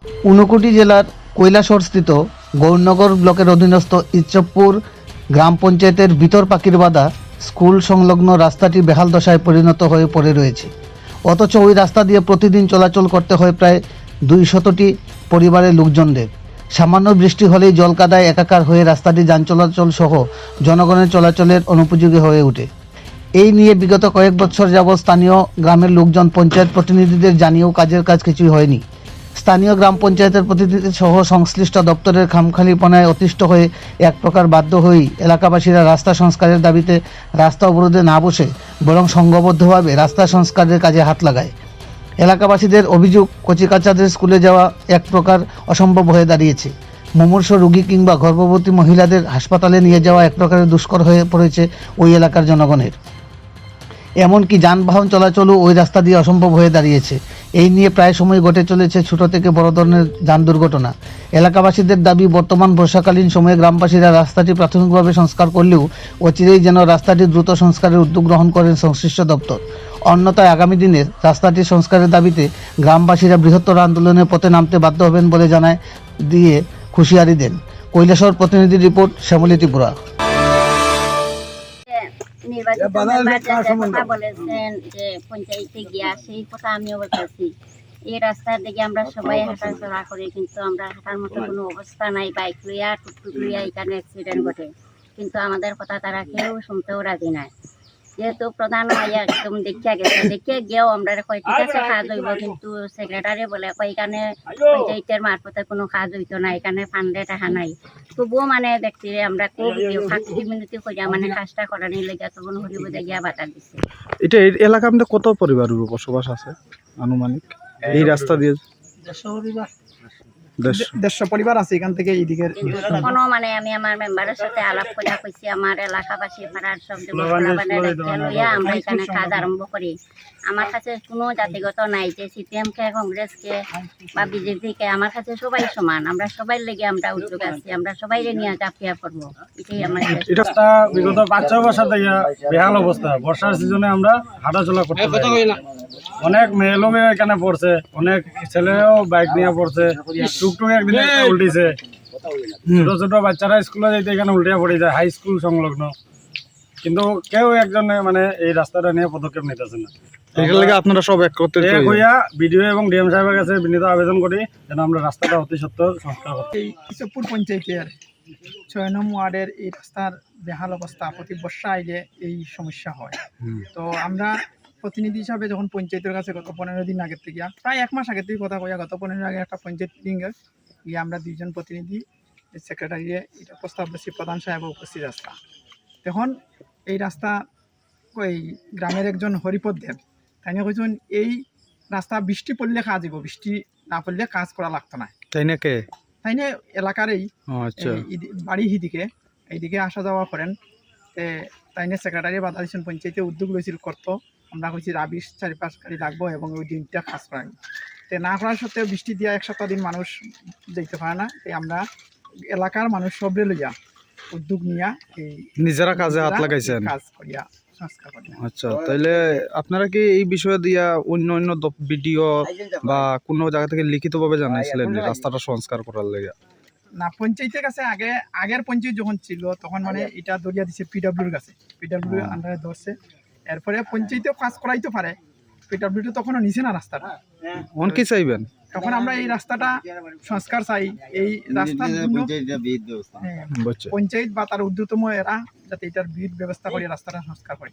ঊনকোটি জেলার কৈলাসহরস্থিত গৌরনগর ব্লকের অধীনস্থ ইচ্ছবপুর গ্রাম পঞ্চায়েতের ভিতর পাখির বাঁধা স্কুল সংলগ্ন রাস্তাটি বেহাল দশায় পরিণত হয়ে পড়ে রয়েছে। অথচ ওই রাস্তা দিয়ে প্রতিদিন চলাচল করতে হয় প্রায় 200টি পরিবারের লোকজনদের। সামান্য বৃষ্টি হলেই জলকাদায় একাকার হয়ে রাস্তাটি যান চলাচল সহ জনগণের চলাচলের অনুপযোগী হয়ে ওঠে। এই নিয়ে বিগত কয়েক বছর যাবৎ স্থানীয় গ্রামের লোকজন পঞ্চায়েত প্রতিনিধিদের জানিয়েও কাজের কাজ কিছুই হয়নি। স্থানীয় গ্রাম পঞ্চায়েতের প্রতিনিধি সহ সংশ্লিষ্ট দপ্তরের খামখালিপনায় অতিষ্ঠ হয়ে এক প্রকার বাধ্য হয়েই এলাকাবাসীরা রাস্তা সংস্কারের দাবিতে রাস্তা অবরোধে না বসে বরং সংঘবদ্ধভাবে রাস্তা সংস্কারের কাজে হাত লাগায়। এলাকাবাসীদের অভিযোগ, কচিকাচাদের স্কুলে যাওয়া এক প্রকার অসম্ভব হয়ে দাঁড়িয়েছে। মুমূর্ষ রোগী কিংবা গর্ভবতী মহিলাদের হাসপাতালে নিয়ে যাওয়া এক প্রকারের দুষ্কর হয়ে পড়েছে ওই এলাকার জনগণের। এমনকি যানবাহন চলাচলও ওই রাস্তা দিয়ে অসম্ভব হয়ে দাঁড়িয়েছে। এই নিয়ে প্রায় সময় ঘটে চলেছে ছোট থেকে বড় ধরনের যান দুর্ঘটনা। এলাকাবাসীদের দাবি, বর্তমান বর্ষাকালীন সময়ে গ্রামবাসীরা রাস্তাটি প্রাথমিকভাবে সংস্কার করলেও অচিরেই যেন রাস্তাটি দ্রুত সংস্কারের উদ্যোগ গ্রহণ করেন সংশ্লিষ্ট দপ্তর। অন্যথায় আগামী দিনের রাস্তাটি সংস্কারের দাবিতে গ্রামবাসীরা বৃহত্তর আন্দোলনের পথে নামতে বাধ্য হবেন বলে জানায় দিয়ে হুঁশিয়ারি দেন। কৈলাসহর প্রতিনিধি রিপোর্ট, শ্যামলী ত্রিপুরা। নির্বাচিত মেম্বার যে কথা বলেছেন যে পঞ্চায়েতে গিয়া, সেই কথা আমিও বলতেছি। এই রাস্তার দিকে আমরা সবাই হাঁটাচলা করি, কিন্তু আমরা হাঁটার মতো কোনো অবস্থা নাই। বাইক লইয়া, টুকটুক লইয়া এখানে অ্যাক্সিডেন্ট ঘটে, কিন্তু আমাদের কথা তারা কেউ শুনতেও রাজি নাই। যেহেতু প্রধান হইয়া একদম দেখিয়া গেছে, দেখিয়া গিয়েও আমরা কয় ঠিক আছে কাজ হইব, কিন্তু সেক্রেটারি বলে এখানে পঞ্চায়েতের মারফতে কোনো কাজ হইতো না, এখানে ফান্ডে টাকা নাই। তবুও মানে দেখছি আমরা খুব 5 মিনিটে কইয়া মানে কাজটা করানি লেগে তখন হরিবোধে গিয়া বাধা দিচ্ছে। এটা এই এলাকা আমাদের কত পরিবার বসবাস আছে আনুমানিক এই রাস্তা দিয়ে? 150 পরিবার আছে এখান থেকে এইদিকে। কিন্তু তখনও মানে আমি আমার মেম্বারের সাথে আলাপ করিয়া কইছি আমার এলাকাবাসী পাড়ার সব লইয়া আমরা এখানে কাজ আরম্ভ করি। আমার কাছে কোনো জাতিগত নাই যে সিপিএম কে, কংগ্রেস কে বা বিজেপি কে, আমার কাছে সবাই সমান। আমরা সবাই লেগে আমরা উদ্যোগ আছি, আমরা সবাই নিয়ে চাপিয়া পড়বো। এটাই আমার এটা বিগত 5-6 বছর থেকে বেহাল অবস্থা। বর্ষার সিজনে আমরা হাঁটাচলা করতে পারি। অনেক মেয়ে লোক এখানে পড়ছে, অনেক ছেলেও বাইক নিয়ে পড়ছে, টুকটুক একদিন উল্টিছে। ছোট ছোট বাচ্চারা স্কুলে যাইতে এখানে উল্টিয়া পড়ে যায়, হাই স্কুল সংলগ্ন। কিন্তু কেউ একজন মানে এই রাস্তাটা নিয়ে পদক্ষেপ নিতেছে না। এটার লাগে আপনারা সব একত্রিত হইয়া বিডিও এবং ডিএম সাহেবের কাছে বিনীত আবেদন করি যেন আমরা রাস্তাটা অতি সত্বর সংস্কার করতে। এই ইচ্ছবপুর পঞ্চায়েতের 6 নং ওয়ার্ডের এই রাস্তার বেহাল অবস্থা, প্রতি বর্ষা আইলে এই সমস্যা হয়। তো আমরা প্রতিনিধি হিসাবে যখন পঞ্চায়েতের কাছে গত 15 দিন আগের থেকে, প্রায় 1 মাস আগের থেকে কথা কইয়া, গত 15 আগে একটা পঞ্চায়েত মিটিংয়ে গিয়ে আমরা 2 জন প্রতিনিধি সেক্রেটারি এটা প্রস্তাব দিচ্ছি, প্রধান সাহেব উপস্থিত রাস্তা। তখন এই রাস্তা ওই গ্রামের একজন হরিপদ দেব তাই কইছেন এই রাস্তা বৃষ্টি পড়লে কাজ হইব, বৃষ্টি না পড়লে কাজ করা লাগতো না। তাই নাকি? তাই না, এলাকার এই বাড়ি এইদিকে আসা যাওয়া করেন। তাই না সেক্রেটারি বাধা দিচ্ছেন, পঞ্চায়েতে উদ্যোগ লইছিল করতো। আমরা কইছি রাবিশ 4-5 গাড়ি লাগবো এবং ওই দিনটা কাজ করাই। না করার সত্ত্বেও বৃষ্টি দিয়া 1 সপ্তাহ দিন মানুষ যেতে পারে না। তাই আমরা এলাকার মানুষ সবরে লইয়া উদ্যোগ নিয়া এই নিজেরা কাজে হাত লাগাইছেন, কাজ করিয়া সংস্কার করি। আচ্ছা, তাইলে আপনারা কি এই বিষয়ে দিয়া অন্য ভিডিও বা কোনো জায়গা থেকে লিখিতভাবে জানাইছিলেন যে রাস্তাটা সংস্কার করার লাগে? না, পঞ্চায়েতের কাছে আগের পঞ্চায়েত যখন ছিল তখন মানে এটা দরিয়া দিছে পিডব্লিউর কাছে, পিডব্লিউ আন্ডারে ধরছে। এরপরে পঞ্চায়েতেও কাজ করাইতে পারে, পিডব্লিউ তখনও নিছে না রাস্তাটা। কি চাইবেন? তখন আমরা এই রাস্তাটা সংস্কার চাই। এই রাস্তার জন্য পঞ্চায়েত বা তার ঊর্ধ্বতম এরা যাতে এটার বিদ্যুৎ ব্যবস্থা করে রাস্তাটা সংস্কার করে।